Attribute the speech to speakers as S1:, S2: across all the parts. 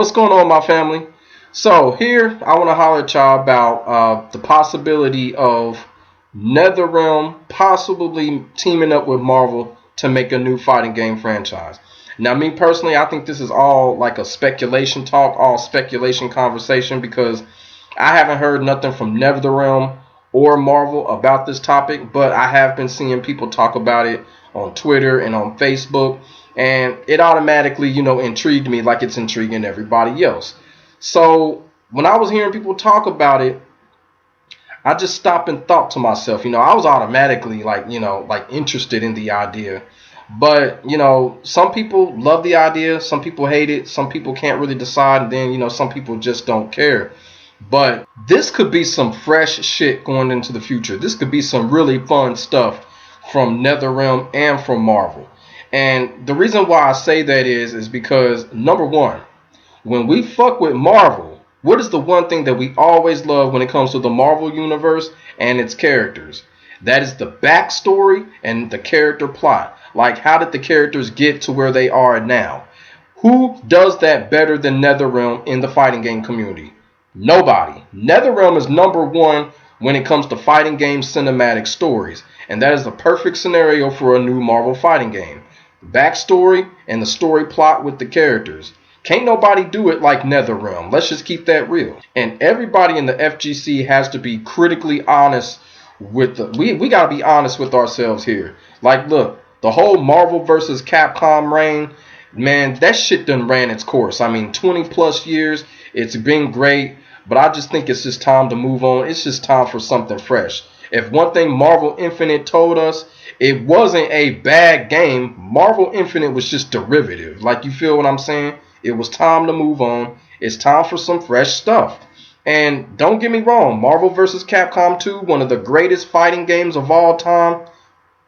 S1: What's going on, my family? So here I want to holler at y'all about the possibility of Netherrealm possibly teaming up with Marvel to make a new fighting game franchise. Now, me personally, I think this is all like a speculation talk, all speculation conversation, because I haven't heard nothing from Netherrealm or Marvel about this topic, but I have been seeing people talk about it on Twitter and on Facebook, and it automatically, intrigued me like it's intriguing everybody else. So when I was hearing people talk about it, I just stopped and thought to myself, I was automatically like interested in the idea. But, some people love the idea, some people hate it, some people can't really decide, and then, some people just don't care. But this could be some fresh shit going into the future. This could be some really fun stuff from NetherRealm and from Marvel. And the reason why I say that is because, number one, when we fuck with Marvel, what is the one thing that we always love when it comes to the Marvel universe and its characters? That is the backstory and the character plot. Like, how did the characters get to where they are now? Who does that better than NetherRealm in the fighting game community? Nobody. NetherRealm is number one when it comes to fighting game cinematic stories. And that is the perfect scenario for a new Marvel fighting game. Backstory and the story plot with the characters. Can't nobody do it like NetherRealm. Let's just keep that real. And everybody in the FGC has to be critically honest with we got to be honest with ourselves here. Like, look, the whole Marvel versus Capcom reign, man, that shit done ran its course. I mean, 20 plus years, it's been great, but I just think it's just time to move on. It's just time for something fresh. If one thing Marvel Infinite told us, it wasn't a bad game. Marvel Infinite was just derivative. Like, you feel what I'm saying? It was time to move on. It's time for some fresh stuff. And don't get me wrong, Marvel vs. Capcom 2, one of the greatest fighting games of all time,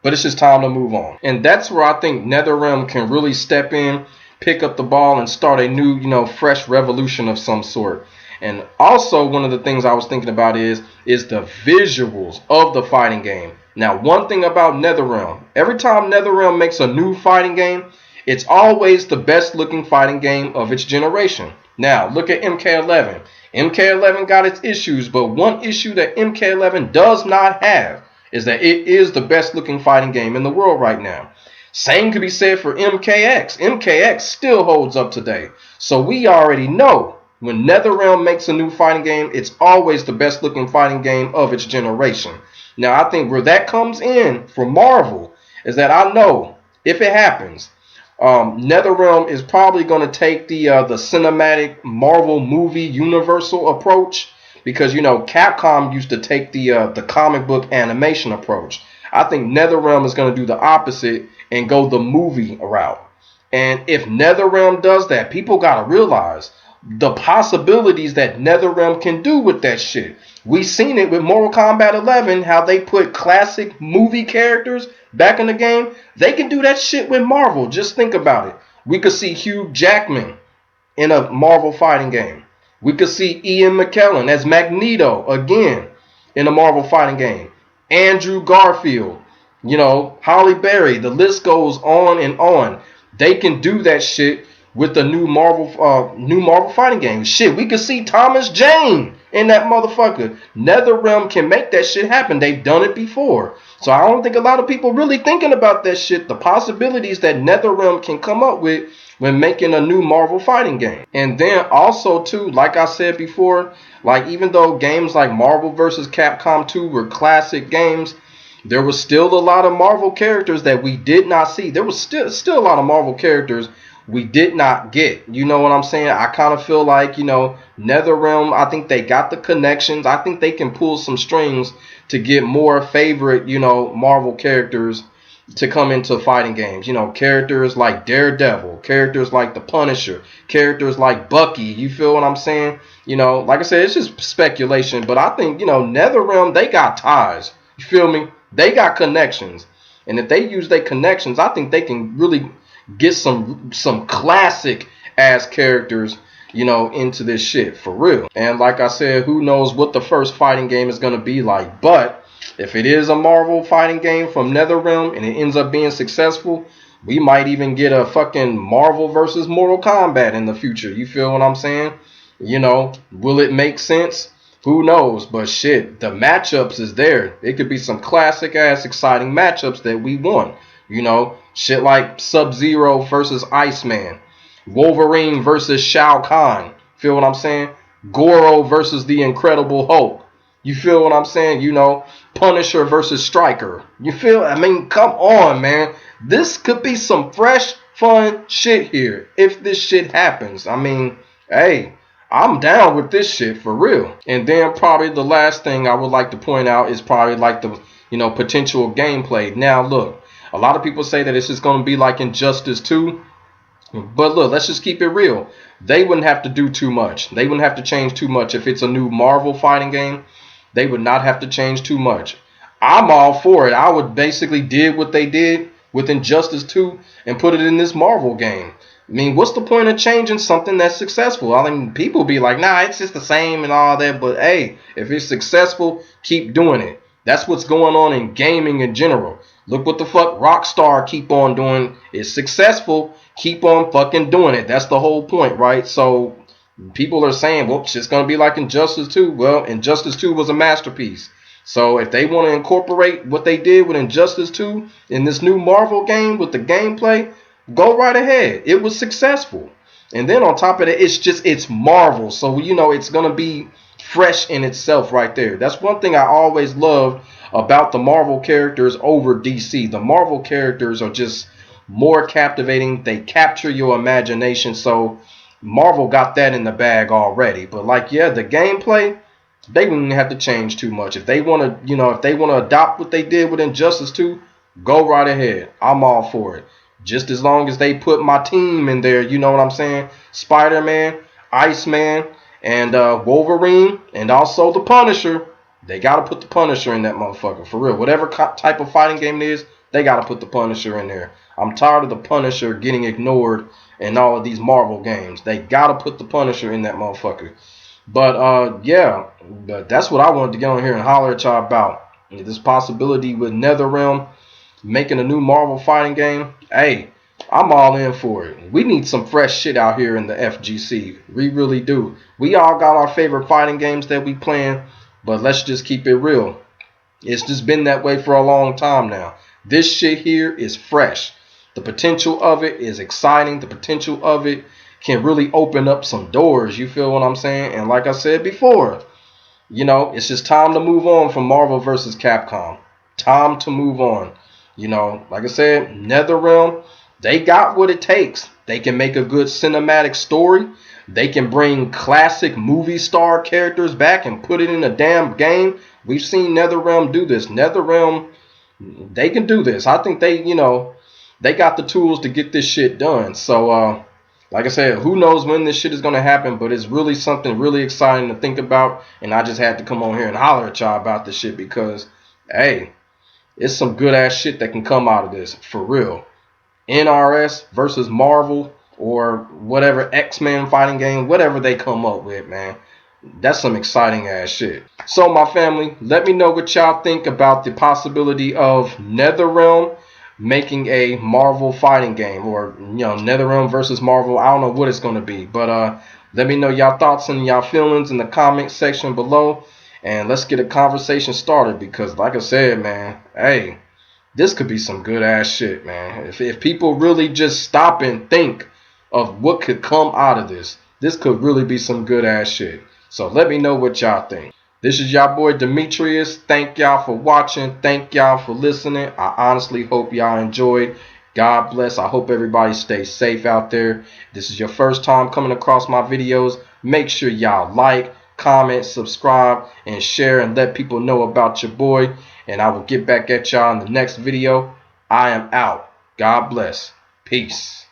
S1: but it's just time to move on. And that's where I think NetherRealm can really step in, pick up the ball, and start a new, fresh revolution of some sort. And also, one of the things I was thinking about is the visuals of the fighting game. Now, one thing about NetherRealm, every time NetherRealm makes a new fighting game, it's always the best looking fighting game of its generation. Now, look at MK11. MK11 got its issues, but one issue that MK11 does not have is that it is the best looking fighting game in the world right now. Same could be said for MKX. MKX still holds up today. So we already know when NetherRealm makes a new fighting game, it's always the best looking fighting game of its generation. Now, I think where that comes in for Marvel is that I know if it happens, NetherRealm is probably going to take the cinematic Marvel movie universal approach, because Capcom used to take the comic book animation approach. I think NetherRealm is going to do the opposite and go the movie route. And if NetherRealm does that, people got to realize the possibilities that NetherRealm can do with that shit. We seen it with Mortal Kombat 11, how they put classic movie characters back in the game. They can do that shit with Marvel. Just think about it. We could see Hugh Jackman in a Marvel fighting game. We could see Ian McKellen as Magneto again in a Marvel fighting game. Andrew Garfield, Halle Berry. The list goes on and on. They can do that shit with the new Marvel fighting game. Shit, we could see Thomas Jane in that motherfucker. NetherRealm can make that shit happen. They've done it before. So I don't think a lot of people really thinking about that shit, the possibilities that NetherRealm can come up with when making a new Marvel fighting game. And then also too, like I said before, like even though games like Marvel vs. Capcom 2 were classic games, there was still a lot of Marvel characters that we did not see. There was still a lot of Marvel characters we did not get. You know what I'm saying? I kind of feel like, NetherRealm, I think they got the connections. I think they can pull some strings to get more favorite, Marvel characters to come into fighting games. Characters like Daredevil, characters like the Punisher, characters like Bucky. You feel what I'm saying? Like I said, it's just speculation, but I think, NetherRealm, they got ties. You feel me? They got connections. And if they use their connections, I think they can really get some classic ass characters, into this shit for real. And like I said, who knows what the first fighting game is going to be like. But if it is a Marvel fighting game from NetherRealm and it ends up being successful, We might even get a fucking Marvel versus Mortal Kombat in the future. You feel what I'm saying? You know, will it make sense? Who knows? But shit, the matchups is there. It could be some classic ass exciting matchups that we want. You know, shit like Sub-Zero versus Iceman, Wolverine versus Shao Kahn. Feel what I'm saying? Goro versus the Incredible Hulk. You feel what I'm saying? You know, Punisher versus Stryker. You feel? I mean, come on, man. This could be some fresh, fun shit here if this shit happens. I mean, hey, I'm down with this shit for real. And then probably the last thing I would like to point out is probably like the, you know, potential gameplay. Now, look, a lot of people say that it's just going to be like Injustice 2. But look, let's just keep it real. They wouldn't have to do too much. They wouldn't have to change too much. If it's a new Marvel fighting game, they would not have to change too much. I'm all for it. I would basically did what they did with Injustice 2 and put it in this Marvel game. I mean, what's the point of changing something that's successful? I mean, people be like, nah, it's just the same and all that. But hey, if it's successful, keep doing it. That's what's going on in gaming in general. Look what the fuck Rockstar keep on doing. It's successful. Keep on fucking doing it. That's the whole point, right? So people are saying, well, it's just going to be like Injustice 2. Well, Injustice 2 was a masterpiece. So if they want to incorporate what they did with Injustice 2 in this new Marvel game with the gameplay, go right ahead. It was successful. And then on top of it, it's Marvel. So, you know, it's going to be fresh in itself right there. That's one thing I always loved about the Marvel characters over DC. The Marvel characters are just more captivating. They capture your imagination. So Marvel got that in the bag already. But like, yeah, the gameplay, they wouldn't have to change too much. If they want to, you know, if they want to adopt what they did with Injustice 2, go right ahead. I'm all for it. Just as long as they put my team in there, you know what I'm saying? Spider-Man, Iceman, and Wolverine, and also the Punisher. They got to put the Punisher in that motherfucker, for real. Whatever type of fighting game it is, they got to put the Punisher in there. I'm tired of the Punisher getting ignored in all of these Marvel games. They got to put the Punisher in that motherfucker. But yeah, that's what I wanted to get on here and holler at y'all about. This possibility with Netherrealm making a new Marvel fighting game. Hey, I'm all in for it. We need some fresh shit out here in the FGC. We really do. We all got our favorite fighting games that we playing, but let's just keep it real. It's just been that way for a long time now. This shit here is fresh. The potential of it is exciting. The potential of it can really open up some doors. You feel what I'm saying? And like I said before, you know, it's just time to move on from Marvel versus Capcom. Time to move on. You know, like I said, Netherrealm, they got what it takes. They can make a good cinematic story. They can bring classic movie star characters back and put it in a damn game. We've seen Netherrealm do this. Netherrealm, they can do this. I think they, you know, they got the tools to get this shit done. So, like I said, who knows when this shit is going to happen, but it's really something really exciting to think about. And I just had to come on here and holler at y'all about this shit because, hey, it's some good ass shit that can come out of this, for real. NRS versus Marvel or whatever X-Men fighting game, whatever they come up with, man. That's some exciting ass shit. So my family, let me know what y'all think about the possibility of Netherrealm making a Marvel fighting game, or you know, Netherrealm versus Marvel. I don't know what it's gonna be, but let me know y'all thoughts and y'all feelings in the comment section below, and let's get a conversation started. Because like I said, man, hey, this could be some good ass shit, man. If people really just stop and think of what could come out of this, this could really be some good ass shit. So let me know what y'all think. This is y'all boy Demetrius. Thank y'all for watching. Thank y'all for listening. I honestly hope y'all enjoyed. God bless. I hope everybody stays safe out there. This is your first time coming across my videos. Make sure y'all like, comment, subscribe, and share, and let people know about your boy. And I will get back at y'all in the next video. I am out. God bless. Peace.